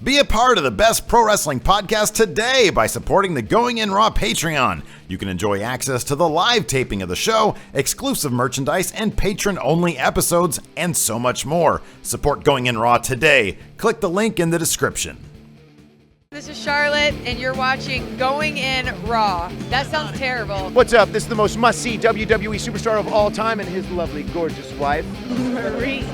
Be a part of the best pro wrestling podcast today by supporting the Going In Raw Patreon. You can enjoy access to the live taping of the show, exclusive merchandise, and patron-only episodes, and so much more. Support Going In Raw today. Click the link in the description. This is Charlotte, and you're watching Going In Raw. That sounds terrible. What's up? This is the most must-see WWE superstar of all time and his lovely, gorgeous wife, Marie.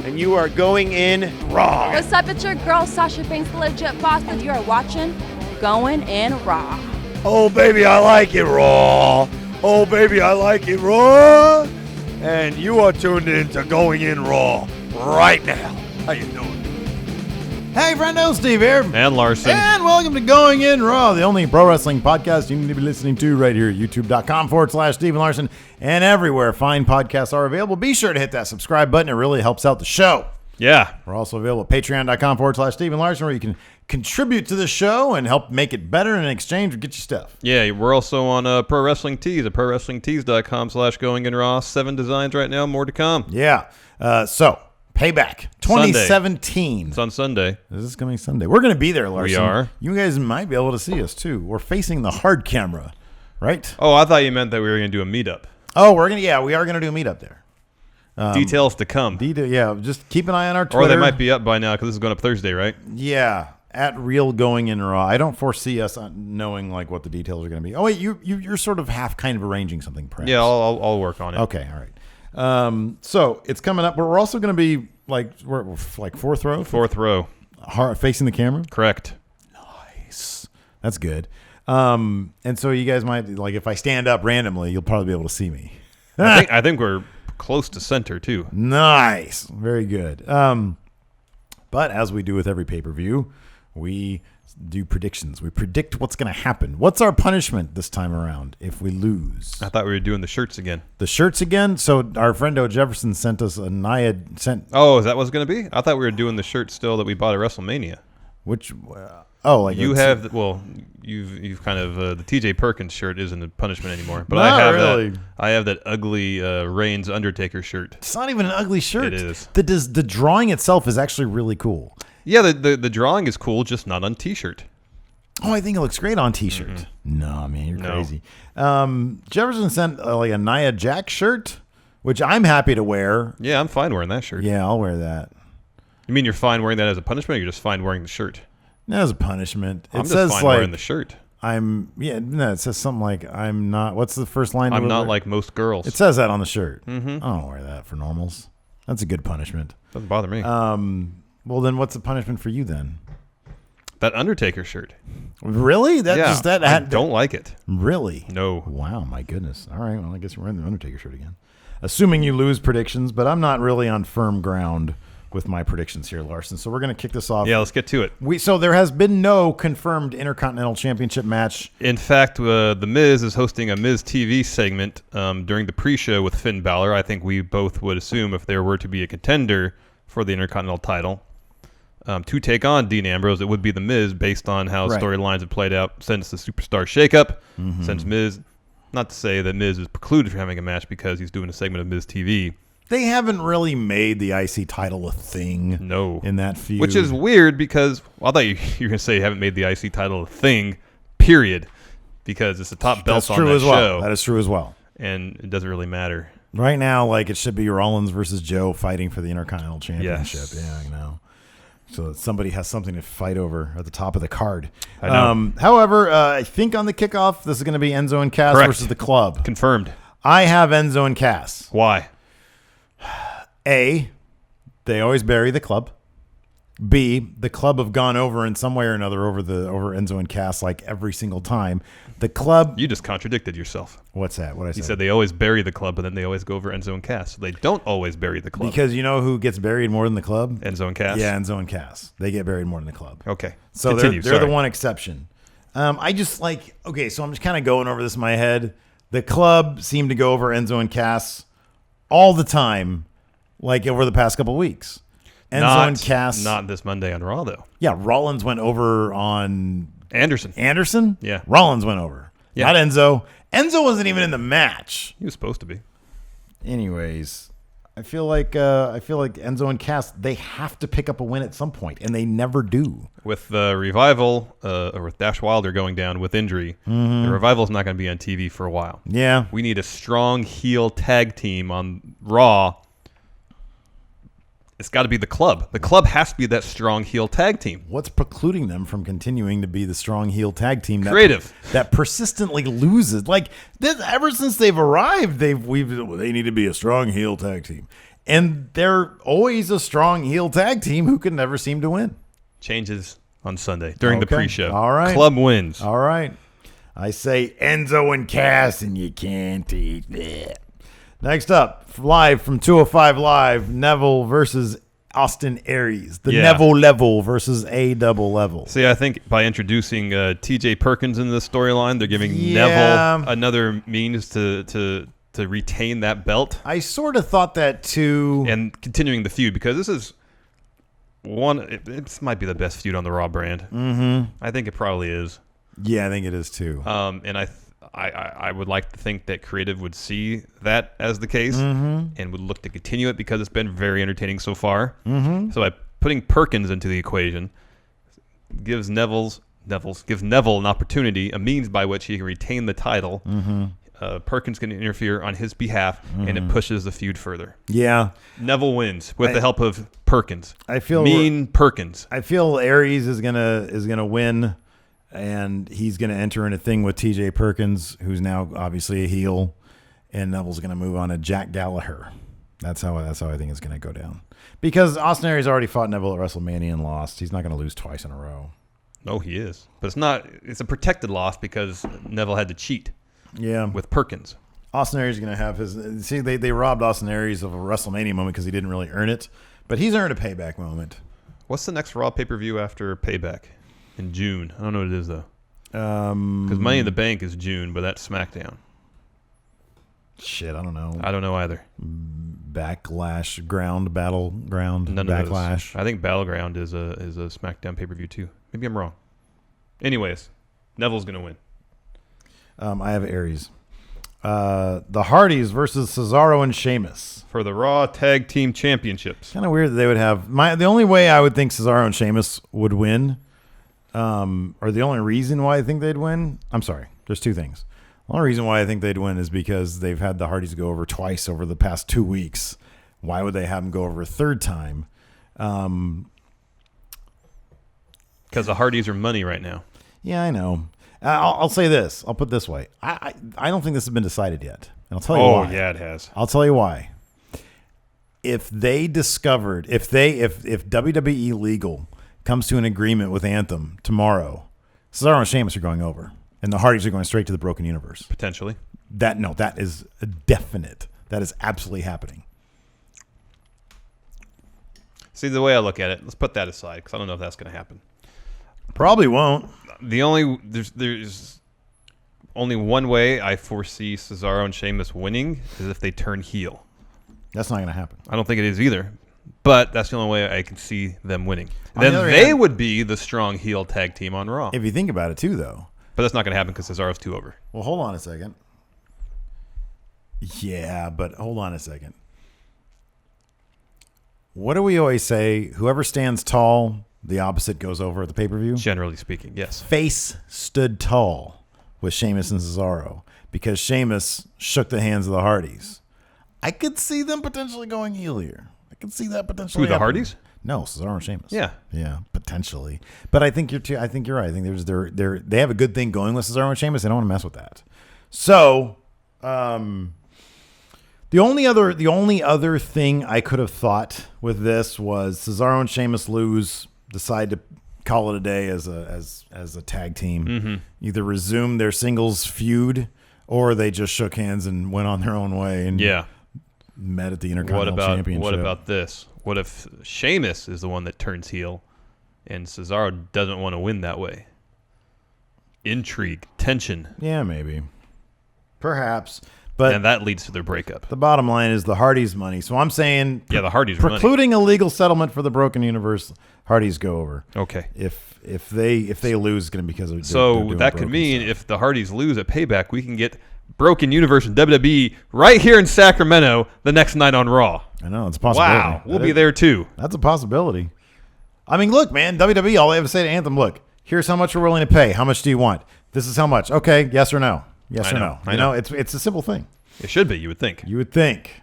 and you are going in Raw. What's up? It's your girl, Sasha Banks, the legit boss, and you are watching Going In Raw. Oh, baby, I like it raw. Oh, baby, I like it raw. And you are tuned in to Going In Raw right now. How you doing? Hey, friendo, Steve here. And Larson. And welcome to Going In Raw, the only pro wrestling podcast you need to be listening to right here at youtube.com/Steven Larson and everywhere fine podcasts are available. Be sure to hit that subscribe button. It really helps out the show. Yeah. We're also available at patreon.com/Steven Larson, where you can contribute to the show and help make it better, and in exchange, we'll get you stuff. Yeah, we're also on Pro Wrestling Tees at prowrestlingtees.com/goinginraw. 7 designs right now, more to come. Yeah. So, Payback 2017. It's on Sunday. This is coming Sunday. We're going to be there, Larson. We are. You guys might be able to see us, too. We're facing the hard camera, right? Oh, I thought you meant that we were going to do a meetup. Oh, we are going to do a meetup there. Details to come. Yeah, just keep an eye on our Twitter. Or they might be up by now because this is going up Thursday, right? Yeah, at Real Going In Raw. I don't foresee us knowing like what the details are going to be. Oh wait, you're sort of half kind of arranging something, perhaps. Yeah, I'll work on it. Okay, all right. So it's coming up. But we're also going to be we're like fourth row, facing the camera. Correct. Nice. That's good. And so you guys might if I stand up randomly, you'll probably be able to see me. I think we're close to center too. Nice. Very good. But as we do with every pay-per-view, we do predictions. We predict what's going to happen. What's our punishment this time around if we lose? I thought we were doing the shirts again. The shirts again? So our friend O. Jefferson sent us a Naiad. Oh, is that what it's going to be? I thought we were doing the shirt still that we bought at WrestleMania. Which, you have, you've kind of, the TJ Perkins shirt isn't a punishment anymore. But I have that ugly Reigns Undertaker shirt. It's not even an ugly shirt. It is. The drawing itself is actually really cool. Yeah, the drawing is cool, just not on T-shirt. Oh, I think it looks great on T-shirt. Mm-hmm. No, man, you're crazy. Jefferson sent a Nia Jax shirt, which I'm happy to wear. Yeah, I'm fine wearing that shirt. Yeah, I'll wear that. You mean you're fine wearing that as a punishment, or you're just fine wearing the shirt? That as a punishment. I'm just fine wearing the shirt. It says something like, I'm not, what's the first line? I'm not like most girls. It says that on the shirt. Mm-hmm. I don't wear that for normals. That's a good punishment. Doesn't bother me. Well, then what's the punishment for you then? That Undertaker shirt. Really? I don't like it. Really? No. Wow, my goodness. All right, well, I guess we're in the Undertaker shirt again. Assuming you lose predictions, but I'm not really on firm ground with my predictions here, Larson. So we're going to kick this off. Yeah, let's get to it. So there has been no confirmed Intercontinental Championship match. In fact, The Miz is hosting a Miz TV segment during the pre-show with Finn Balor. I think we both would assume if there were to be a contender for the Intercontinental title to take on Dean Ambrose, it would be The Miz based on how storylines have played out since the Superstar shakeup, since Miz, not to say that Miz is precluded from having a match because he's doing a segment of Miz TV. They haven't really made the IC title a thing in that feud. Which is weird because, I thought you were going to say you haven't made the IC title a thing, period, because it's the top belt on that show. That is true as well. And it doesn't really matter. Right now, it should be Rollins versus Joe fighting for the Intercontinental Championship. Yes. Yeah, I know. So that somebody has something to fight over at the top of the card. I know. However, I think on the kickoff, this is going to be Enzo and Cass versus the Club. Confirmed. I have Enzo and Cass. Why? A, they always bury the Club. B, the Club have gone over in some way or another over Enzo and Cass every single time. The Club. You just contradicted yourself. What's that? What I said? You said they always bury the Club, but then they always go over Enzo and Cass. They don't always bury the Club. Because you know who gets buried more than the Club? Enzo and Cass. Yeah, Enzo and Cass. They get buried more than the Club. Okay. So they're the one exception. I just so I'm just kind of going over this in my head. The Club seem to go over Enzo and Cass all the time, over the past couple of weeks. Enzo and Cass. Not this Monday on Raw, though. Yeah, Rollins went over on Anderson. Yeah. Rollins went over. Yeah. Not Enzo. Enzo wasn't even in the match. He was supposed to be. Anyways, I feel like Enzo and Cass, they have to pick up a win at some point, and they never do. With the Revival or with Dash Wilder going down with injury, the Revival's not going to be on TV for a while. Yeah. We need a strong heel tag team on Raw. It's got to be the Club. The Club has to be that strong heel tag team. What's precluding them from continuing to be the strong heel tag team that persistently loses? Like this, ever since they've arrived, they need to be a strong heel tag team, and they're always a strong heel tag team who can never seem to win. Changes on Sunday during the pre-show. All right, Club wins. All right, I say Enzo and Cass, and you can't eat that. Next up, live from 205 Live, Neville versus Austin Aries. The Neville level versus A double level. See, I think by introducing T.J. Perkins into the storyline, they're giving Neville another means to retain that belt. I sort of thought that too. And continuing the feud, because this is this might be the best feud on the Raw brand. Mm-hmm. I think it probably is. Yeah, I think it is too. And I would like to think that creative would see that as the case and would look to continue it because it's been very entertaining so far. Mm-hmm. So by putting Perkins into the equation, gives Neville an opportunity, a means by which he can retain the title. Mm-hmm. Perkins can interfere on his behalf, and it pushes the feud further. Yeah, Neville wins with the help of Perkins. I feel Perkins. I feel Aries is gonna win. And he's going to enter in a thing with T.J. Perkins, who's now obviously a heel, and Neville's going to move on to Jack Gallagher. That's how I think it's going to go down. Because Austin Aries already fought Neville at WrestleMania and lost. He's not going to lose twice in a row. No, he is. But it's not. It's a protected loss because Neville had to cheat. Yeah, with Perkins. Austin Aries is going to have his. See, they robbed Austin Aries of a WrestleMania moment because he didn't really earn it, but he's earned a Payback moment. What's the next Raw pay-per-view after Payback? In June. I don't know what it is, though. Because Money in the Bank is June, but that's SmackDown. Shit, I don't know. I don't know either. Battleground. None Backlash. Of those. I think Battleground is a SmackDown pay-per-view, too. Maybe I'm wrong. Anyways, Neville's going to win. I have Aries. The Hardys versus Cesaro and Sheamus. For the Raw Tag Team Championships. Kind of weird that they would have... The only way I would think Cesaro and Sheamus would win... or the only reason why I think they'd win, I'm sorry, there's two things. The only reason why I think they'd win is because they've had the Hardys go over twice over the past 2 weeks. Why would they have them go over a third time? Because the Hardys are money right now. Yeah, I know. I'll say this. I'll put it this way. I don't think this has been decided yet. And I'll tell you why. Oh, yeah, it has. I'll tell you why. If they discovered, if WWE Legal comes to an agreement with Anthem tomorrow, Cesaro and Sheamus are going over, and the Hardys are going straight to the Broken Universe. Potentially. That is definite. That is absolutely happening. See, the way I look at it, let's put that aside because I don't know if that's going to happen. Probably won't. There's only one way I foresee Cesaro and Sheamus winning is if they turn heel. That's not going to happen. I don't think it is either. But that's the only way I can see them winning. Then they would be the strong heel tag team on Raw. If you think about it, too, though. But that's not going to happen because Cesaro's too over. Well, hold on a second. Yeah, but hold on a second. What do we always say? Whoever stands tall, the opposite goes over at the pay-per-view? Generally speaking, yes. Face stood tall with Sheamus and Cesaro because Sheamus shook the hands of the Hardys. I could see them potentially going heel here. I can see that potentially. Who, the Hardys? No, Cesaro and Sheamus. Yeah, potentially. But I think you're right. I think they have a good thing going with Cesaro and Sheamus. They don't want to mess with that. So, the only other thing I could have thought with this was Cesaro and Sheamus lose, decide to call it a day as a tag team, either resume their singles feud or they just shook hands and went on their own way and met at the Intercontinental Championship. What about this? What if Sheamus is the one that turns heel and Cesaro doesn't want to win that way? Intrigue, tension. Yeah, maybe. Perhaps. But and that leads to their breakup. The bottom line is the Hardys' money. So I'm saying the Hardys' precluding a legal settlement for the Broken Universe, Hardys go over. Okay. If they lose, it's going to be because of so that could mean stuff. If the Hardys lose at Payback, we can get broken universe in WWE right here in Sacramento the next night on Raw. I know, it's a possibility. Wow, we'll be there too. That's a possibility. I mean, look, man, WWE, all they have to say to Anthem, look, here's how much we're willing to pay. How much do you want? This is how much. Okay, yes or no? Yes or no? I know. It's a simple thing. It should be, you would think. You would think.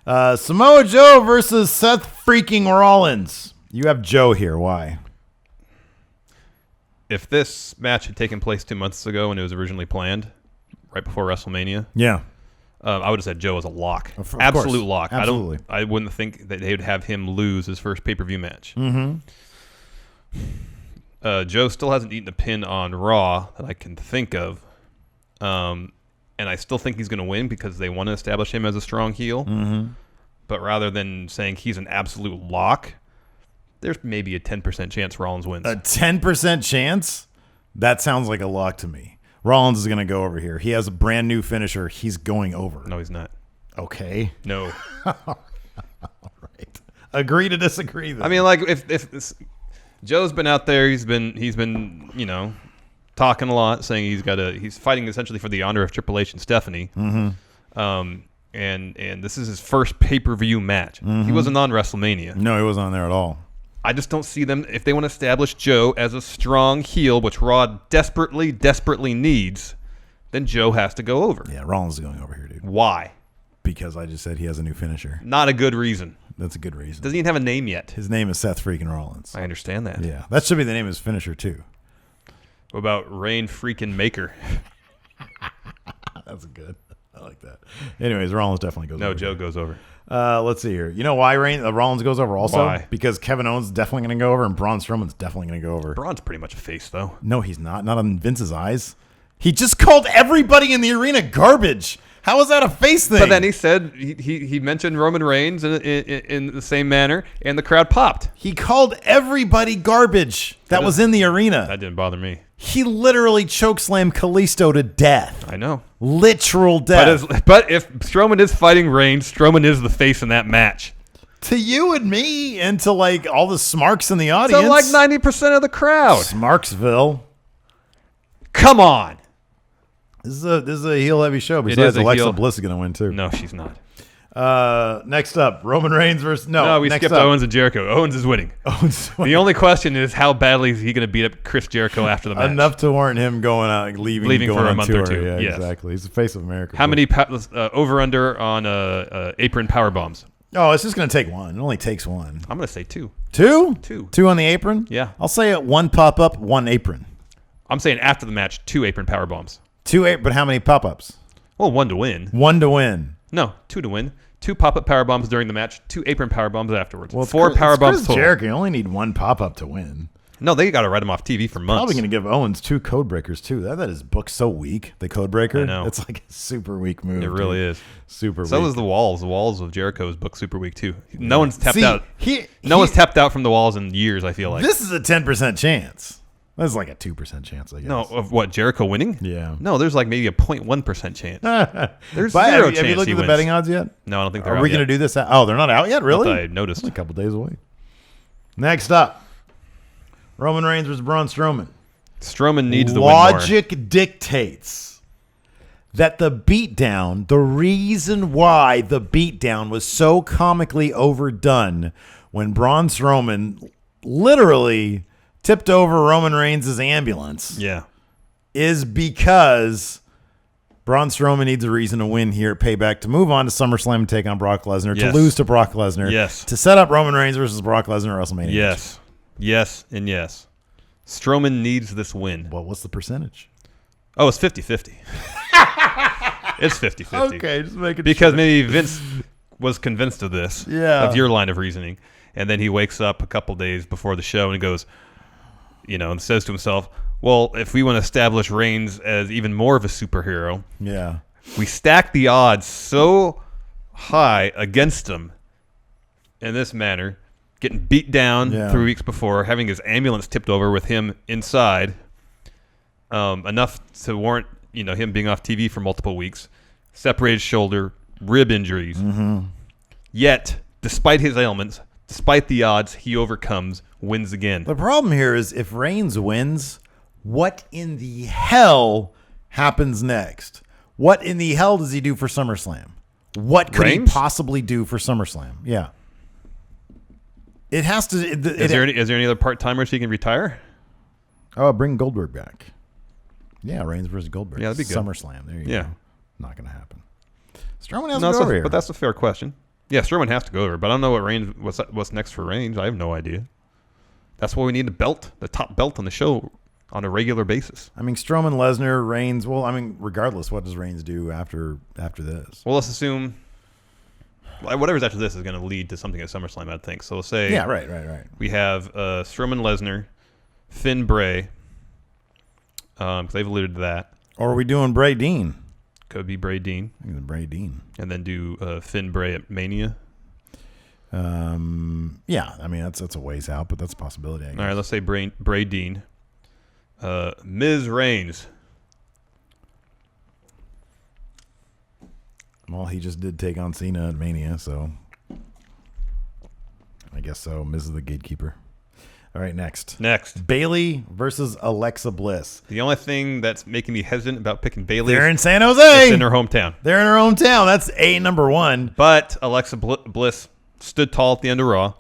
Samoa Joe versus Seth freaking Rollins. You have Joe here. Why? If this match had taken place 2 months ago when it was originally planned, right before WrestleMania, Yeah. I would have said Joe as a lock. Of Absolute course. lock. Absolutely. I wouldn't think that they would have him lose his first pay-per-view match. Mm-hmm. Joe still hasn't eaten a pin on Raw that I can think of. And I still think he's going to win because they want to establish him as a strong heel. Mm-hmm. But rather than saying he's an absolute lock, there's maybe a 10% chance Rollins wins. A 10% chance? That sounds like a lock to me. Rollins is going to go over here. He has a brand new finisher. He's going over. No, he's not. Okay. No. All right. Agree to disagree then. I mean, like if this, Joe's been out there, he's been talking a lot, saying he's fighting essentially for the honor of Triple H and Stephanie. Mm-hmm. And this is his first pay-per-view match. Mm-hmm. He wasn't on WrestleMania. No, he wasn't on there at all. I just don't see them, if they want to establish Joe as a strong heel, which Raw desperately, desperately needs, then Joe has to go over. Yeah, Rollins is going over here, dude. Why? Because I just said he has a new finisher. Not a good reason. That's a good reason. Doesn't even have a name yet. His name is Seth freaking Rollins. I understand that. Yeah, that should be the name of his finisher, too. What about Rain freaking Maker? That's good. I like that. Anyways, Rollins definitely goes over. No, Joe goes over. Let's see here. You know why Rollins goes over also? Why? Because Kevin Owens is definitely going to go over and Braun Strowman's definitely going to go over. Braun's pretty much a face, though. No, he's not. Not on Vince's eyes. He just called everybody in the arena garbage. How is that a face thing? But then he said he mentioned Roman Reigns in the same manner, and the crowd popped. He called everybody garbage that was in the arena. That didn't bother me. He literally chokeslammed Kalisto to death. I know. Literal death. But if Strowman is fighting Reigns, Strowman is the face in that match. To you and me, and to like all the smarks in the audience. So like 90% of the crowd. Smarksville. Come on. This is a heel heavy show. It Besides, is a Alexa heel. Bliss is going to win too. No, she's not. Next up, Roman Reigns versus No, we next skipped up. Owens and Jericho. Owens is winning. The only question is how badly is he going to beat up Chris Jericho after the match? Enough to warrant him going out, leaving for going a on month tour. or two. Yeah, Yes. exactly. He's the face of America. How many over under on apron power bombs? Oh, it's just going to take one. It only takes one. I'm going to say 2. Two? Two. Two on the apron? Yeah. I'll say it. One pop up, one apron. I'm saying after the match, 2 apron power bombs. But how many pop ups? Well, 1 to win. One to win. No, 2 to win. 2 pop-up power bombs during the match, 2 apron power bombs afterwards. Well, 4 power bombs Chris total. Jericho. You only need one pop up to win. No, they got to write him off TV for months. Probably going to give Owens 2 code breakers too. That is booked so weak. The code breaker. I know. It's like a super weak move. It really dude. is. Super So weak. is the Walls. The Walls of Jericho is booked super weak too. No one's tapped See, out. No one's tapped out from the Walls in years, I feel like. This is a 10% chance. That's like a 2% chance, I guess. No, of what, Jericho winning? Yeah. No, there's like maybe a 0.1% chance. There's But zero have chance you looked he at the wins. betting odds yet? No, I don't think they're Are out we yet. going to do this? Oh, they're not out yet? Really? Not that I noticed. Only a couple days away. Next up, Roman Reigns versus Braun Strowman. Strowman needs the win more. Logic dictates that the beatdown, the reason why the beatdown was so comically overdone when Braun Strowman literally tipped over Roman Reigns' ambulance Yeah. is because Braun Strowman needs a reason to win here at Payback to move on to SummerSlam and take on Brock Lesnar, Yes. to lose to Brock Lesnar, Yes. to set up Roman Reigns versus Brock Lesnar at WrestleMania. Yes. Yes and yes. Strowman needs this win. Well, what's the percentage? Oh, it's 50-50. It's 50-50. Okay, just make it Because maybe Vince was convinced of this, Yeah. of your line of reasoning, and then he wakes up a couple days before the show and he goes, and says to himself, well, if we want to establish Reigns as even more of a superhero, Yeah. we stack the odds so high against him in this manner, getting beat down 3 weeks before, having his ambulance tipped over with him inside, enough to warrant him being off TV for multiple weeks, separated shoulder, rib injuries. Mm-hmm. Yet, despite his ailments, despite the odds, he overcomes, wins again. The problem here is if Reigns wins, what in the hell happens next? What in the hell does he do for SummerSlam? What could Reigns? he possibly do for SummerSlam? Yeah. It has to. Is there any other part-timers he can retire? Oh, bring Goldberg back. Yeah, Reigns versus Goldberg. Yeah, that'd be good. SummerSlam. There you go. Not going to happen. Strowman has to go over here. But that's a fair question. Yeah, Strowman has to go over. But I don't know what Reigns. What's next for Reigns? I have no idea. That's why we need the top belt on the show on a regular basis. I mean, Strowman, Lesnar, Reigns. Well, I mean, regardless, what does Reigns do after this? Well, let's assume whatever's after this is going to lead to something at SummerSlam, I think. So let's say right. We have Strowman, Lesnar, Finn, Bray. Because they've alluded to that. Or are we doing Bray Dean? Could be Bray Dean. I think Bray Dean. And then do Finn, Bray at Mania. Yeah, I mean that's a ways out, but that's a possibility. I guess. All right, let's say Bray Dean. Miz Reigns. Well, he just did take on Cena at Mania, so I guess so. Miz is the gatekeeper. All right, next. Bayley versus Alexa Bliss. The only thing that's making me hesitant about picking Bayley They're in San Jose. It's in her hometown. They're in her hometown. That's number one. But Alexa Bliss stood tall at the end of Raw.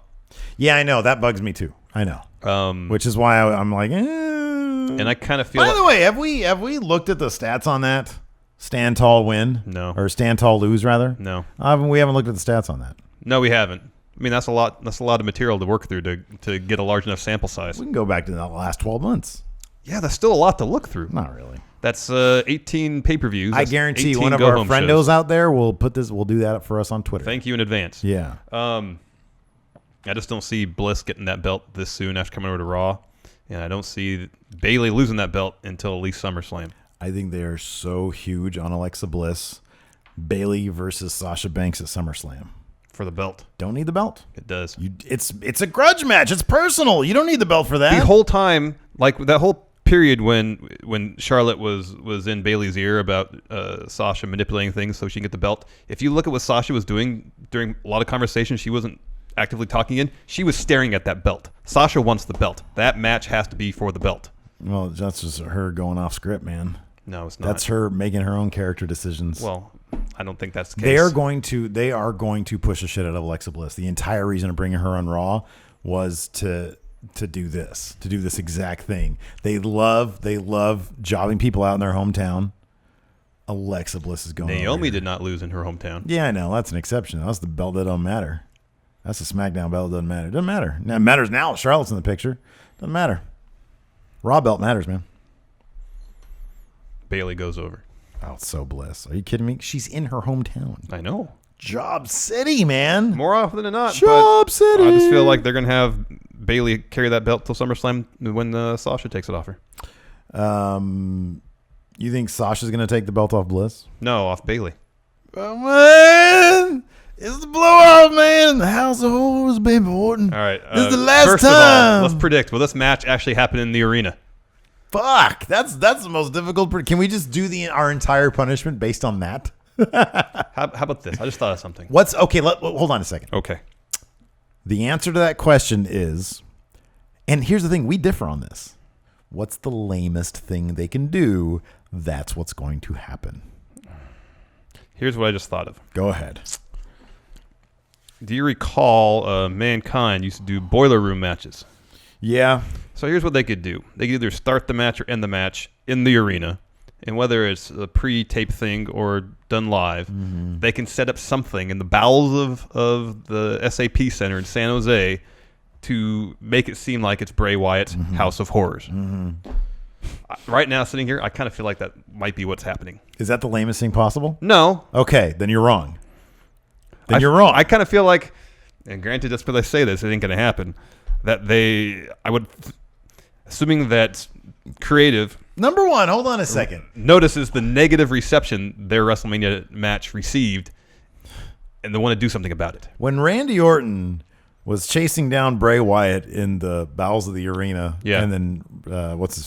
Yeah, I know. That bugs me too. I know. Which is why I'm like, And I kind of feel By the way, have we looked at the stats on that? Stand tall win? No. Or stand tall lose, rather? No. We haven't looked at the stats on that. No, we haven't. I mean, that's a lot of material to work through to get a large enough sample size. We can go back to the last 12 months. Yeah, that's still a lot to look through. Not really. That's 18 pay-per-views. I guarantee one of our friendos out there will do that for us on Twitter. Thank you in advance. Yeah. I just don't see Bliss getting that belt this soon after coming over to Raw. And I don't see Bayley losing that belt until at least SummerSlam. I think they are so huge on Alexa Bliss. Bayley versus Sasha Banks at SummerSlam. For the belt. Don't need the belt. It does. It's a grudge match. It's personal. You don't need the belt for that. The whole time, like that whole period when Charlotte was in Bayley's ear about Sasha manipulating things so she can get the belt. If you look at what Sasha was doing during a lot of conversations, she wasn't actively talking in. She was staring at that belt. Sasha wants the belt. That match has to be for the belt. Well, that's just her going off script, man. No, it's not. That's her making her own character decisions. Well, I don't think that's the case. They are going to push the shit out of Alexa Bliss. The entire reason of bringing her on Raw was to do this exact thing. They love jobbing people out in their hometown. Alexa Bliss is going. Naomi did not lose in her hometown. Yeah, I know. That's an exception. That's the belt that don't matter. That's the SmackDown belt that doesn't matter. It doesn't matter. Now, it matters now. Charlotte's in the picture. Doesn't matter. Raw belt matters, man. Bayley goes over. Oh, it's so Bliss. Are you kidding me? She's in her hometown. I know. Job City, man. More often than not. Job City. I just feel like they're going to have Bayley carry that belt till SummerSlam when Sasha takes it off her. You think Sasha's going to take the belt off Bliss? No, off Bayley. Oh, man. It's the blowout, man. The House of Horrors, baby Orton. All right. This is the last first time. Of all, let's predict. Will this match actually happen in the arena? Fuck. That's the most difficult. Can we just do our entire punishment based on that? How about this? I just thought of something. Okay, hold on a second. Okay. The answer to that question is, and here's the thing, we differ on this. What's the lamest thing they can do? That's what's going to happen. Here's what I just thought of. Go ahead. Do you recall Mankind used to do boiler room matches? Yeah. So here's what they could do. They could either start the match or end the match in the arena. And whether it's a pre-tape thing or done live, they can set up something in the bowels of the SAP Center in San Jose to make it seem like it's Bray Wyatt's House of Horrors. Right now, sitting here, I kind of feel like that might be what's happening. Is that the lamest thing possible? No. Okay, then you're wrong. You're wrong. I kind of feel like, and granted, just because I say this, it ain't going to happen, that assuming that creative... Number one, hold on a second. Notices the negative reception their WrestleMania match received, and they want to do something about it. When Randy Orton was chasing down Bray Wyatt in the bowels of the arena, and then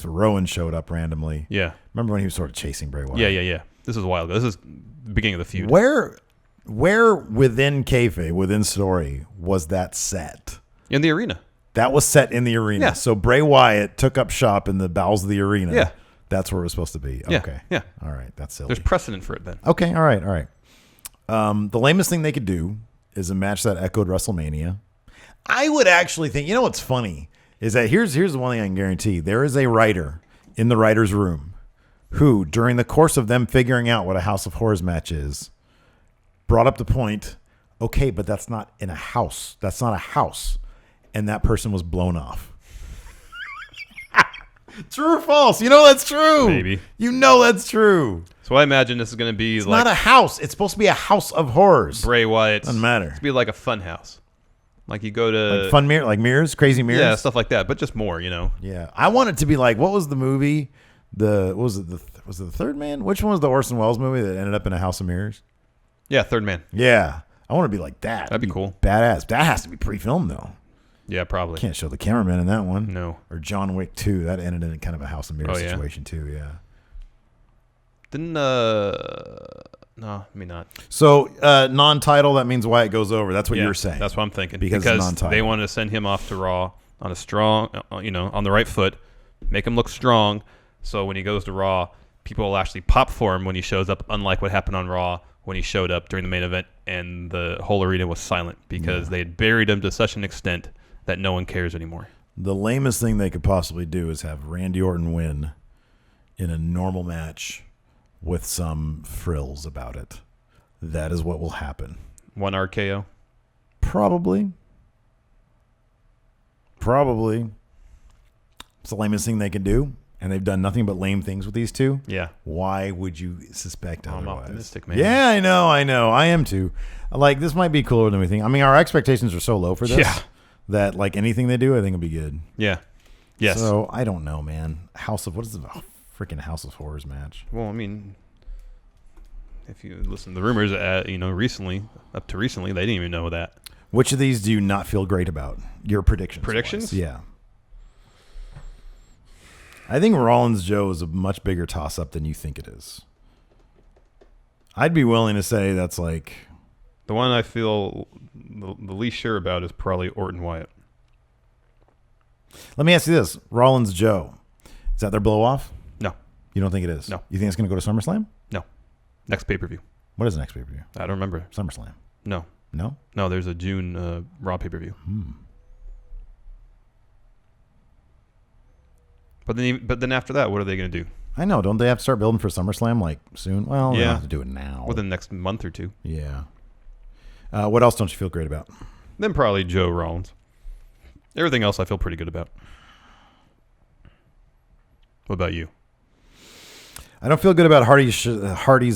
Rowan showed up randomly. Yeah. Remember when he was sort of chasing Bray Wyatt? Yeah. This is a while ago. This is the beginning of the feud. Where within kayfabe, within story, was that set? In the arena. That was set in the arena. Yeah. So Bray Wyatt took up shop in the bowels of the arena. Yeah. That's where it was supposed to be. Yeah, Okay. yeah. All right. That's silly. There's precedent for it then. Okay. All right. The lamest thing they could do is a match that echoed WrestleMania. I would actually think, you know what's funny is that here's the one thing I can guarantee. There is a writer in the writer's room who, during the course of them figuring out what a House of Horrors match is, brought up the point, okay, but that's not in a house. That's not a house. And that person was blown off. True or false? You know that's true. Maybe. You know that's true. So I imagine this is going to be It's like not a house. It's supposed to be a house of horrors. Bray Wyatt's. Doesn't matter. It's be like a fun house. Like you go to Like fun mirror, like mirrors, crazy mirrors. yeah, stuff like that, but just more, Yeah, I want it to be like, what was the movie? Was it the Third Man? Which one was the Orson Welles movie that ended up in a house of mirrors? Yeah, Third Man. Yeah, I want to be like that. That'd be cool. Badass. That has to be pre-filmed though. Yeah, probably. Can't show the cameraman in that one. No. Or John Wick 2. That ended in kind of a house of mirrors Oh, yeah. situation too. Yeah. Didn't no, maybe not. So non-title, that means Wyatt goes over. That's what Yeah, you're saying. That's what I'm thinking. Because it's non-title. they wanted to send him off to Raw on a strong, on the right foot, make him look strong. So when he goes to Raw, people will actually pop for him when he shows up, unlike what happened on Raw when he showed up during the main event and the whole arena was silent because they had buried him to such an extent that no one cares anymore. The lamest thing they could possibly do is have Randy Orton win in a normal match with some frills about it. That is what will happen. One RKO? Probably. It's the lamest thing they can do, and they've done nothing but lame things with these two. Yeah. Why would you suspect I'm otherwise? optimistic, man. Yeah, I know. I am too. Like, this might be cooler than we think. I mean, our expectations are so low for this that, like, anything they do, I think will be good. Yeah. Yes. So, I don't know, man. What is the freaking House of Horrors match? Well, I mean, if you listen to the rumors, recently, they didn't even know that. Which of these do you not feel great about? Your predictions. Predictions? Yeah. I think Rollins Joe is a much bigger toss-up than you think it is. I'd be willing to say that's like... The one I feel the least sure about is probably Orton Wyatt. Let me ask you this. Rollins Joe. Is that their blow-off? No. You don't think it is? No. You think it's going to go to SummerSlam? No. Next pay-per-view. What is the next pay-per-view? I don't remember. SummerSlam. No. No? No, there's a June Raw pay-per-view. But then after that, what are they going to do? I know. Don't they have to start building for SummerSlam like soon? Well, they don't Yeah. have to do it now. Within the next month or two. Yeah. What else don't you feel great about? Then probably Joe Rollins. Everything else I feel pretty good about. What about you? I don't feel good about Hardy's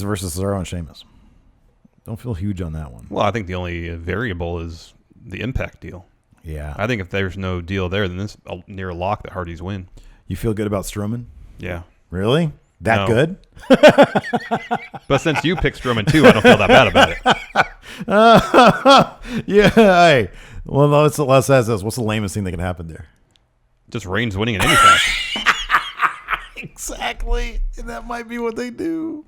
versus Cesaro and Sheamus. Don't feel huge on that one. Well, I think the only variable is the Impact deal. Yeah. I think if there's no deal there, then it's near a lock that Hardy's win. You feel good about Strowman? Yeah. Really? That No. good? But since you picked Strowman too, I don't feel that bad about it. Yeah. Hey. Well, let's ask this. What's the lamest thing that can happen there? Just Reigns winning in any fashion. Exactly. And that might be what they do.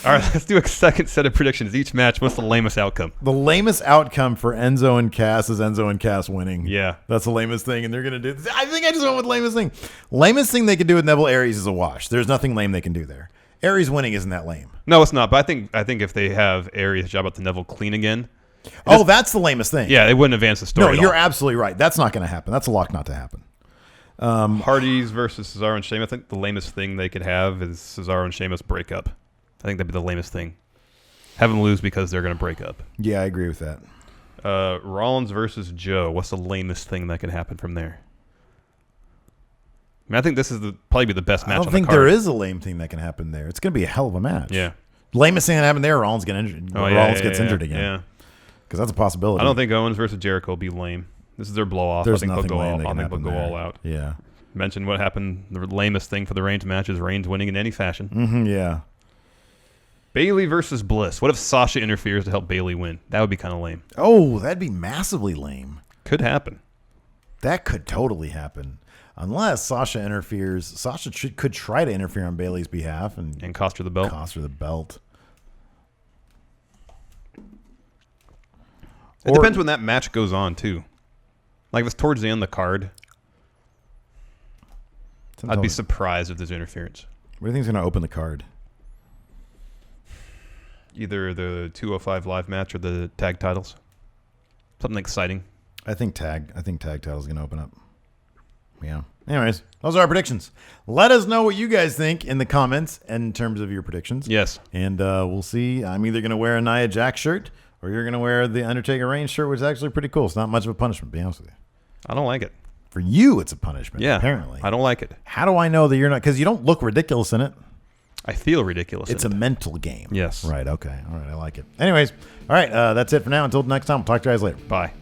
All right, let's do a second set of predictions. Each match, what's the lamest outcome? The lamest outcome for Enzo and Cass is Enzo and Cass winning. Yeah. That's the lamest thing, and they're going to do... I think I just went with lamest thing. Lamest thing they could do with Neville Aries is a wash. There's nothing lame they can do there. Aries winning isn't that lame. No, it's not. But I think if they have Aries job up to Neville clean again... Oh, that's the lamest thing. Yeah, it wouldn't advance the story No, at you're all. absolutely right. That's not going to happen. That's a lock not to happen. Hardy's versus Cesaro and Sheamus. I think the lamest thing they could have is Cesaro and Sheamus break up. I think that'd be the lamest thing. Have them lose because they're going to break up. Yeah, I agree with that. Rollins versus Joe. What's the lamest thing that could happen from there? I mean, I think this is probably be the best match I on don't the think card. there is a lame thing that can happen there. It's going to be a hell of a match. Yeah. Lamest thing that happened there, Rollins gets injured. Rollins gets injured again. Yeah. Because that's a possibility. I don't think Owens versus Jericho will be lame. This is their blow off. There's I think nothing they'll go lame all, that I can think they'll happen go there. all out. Yeah. Mention what happened. The lamest thing for the Reigns match is Reigns winning in any fashion. Mm-hmm, yeah. Bayley versus Bliss. What if Sasha interferes to help Bayley win? That would be kind of lame. Oh, that'd be massively lame. Could happen. That could totally happen. Unless Sasha interferes. Sasha could try to interfere on Bayley's behalf and cost her the belt. Cost her the belt. It depends when that match goes on, too. Like, if it's towards the end of the card, I'd be surprised if there's interference. What do you think is going to open the card? Either the 205 live match or the tag titles. Something exciting. I think tag title is going to open up. Yeah. Anyways, those are our predictions. Let us know what you guys think in the comments in terms of your predictions. Yes. And we'll see. I'm either going to wear a Nia Jax shirt or you're going to wear the Undertaker Reigns shirt, which is actually pretty cool. It's not much of a punishment, to be honest with you. I don't like it. For you, it's a punishment, Yeah. apparently. I don't like it. How do I know that you're not? Because you don't look ridiculous in it. I feel ridiculous. It's a mental game. Yes. Right, okay. All right, I like it. Anyways, all right, that's it for now. Until next time, we'll talk to you guys later. Bye.